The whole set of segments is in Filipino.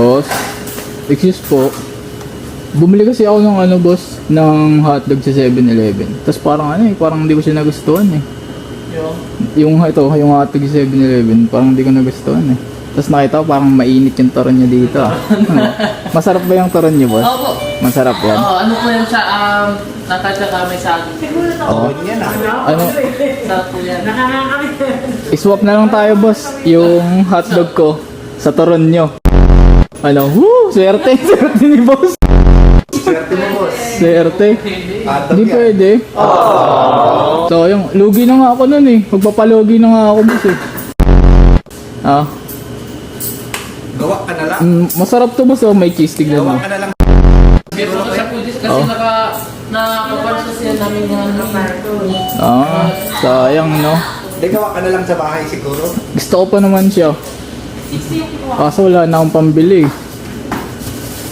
Boss, excuse po. Bumili kasi ako ng ano boss, ng hotdog sa 7-Eleven. Tapos parang ano eh, parang hindi ko siya nagustuhan eh. Yung hotdog sa 7-Eleven, parang hindi ko nagustuhan eh. Tapos nakita ko parang mainit yung turon niya dito ah. Masarap ba yung turon niyo boss? Opo. Masarap yan? Oo, ano po yan sa, nakatsa kami sa akin. Oo. Ano? Sarap po yan. Iswap na lang tayo boss, yung hotdog ko sa turon nyo. Ano? Woo! Swerte! Swerte ni boss! Swerte mo, boss. Swerte. Hotdog Hindi yan. pwede. So, yung lugi na nga ako nun eh. Magpapalugi na nga ako boss eh. Ah, Gawa ka na lang. masarap to boss oh. May cheese tignan mo. Gawa ka na lang. Pero sa pudis kasi Oo. nakapansa siya namin yung Ah, sayang no. Hindi, gawa ka na lang sa bahay siguro. Gusto ko pa naman siya. Kaso wala na akong pambili eh.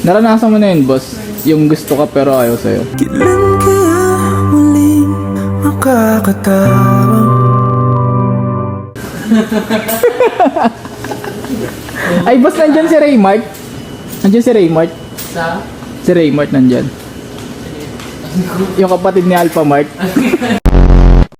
Naranasan mo na yun boss. Yung gusto ka pero ayaw sa'yo. Kailan kaya muling makakatawang? Ay boss, nandyan si Raymart. Nandyan si Raymart. sa... Si Raymart nandyan. Yung kapatid ni Alpha Mart.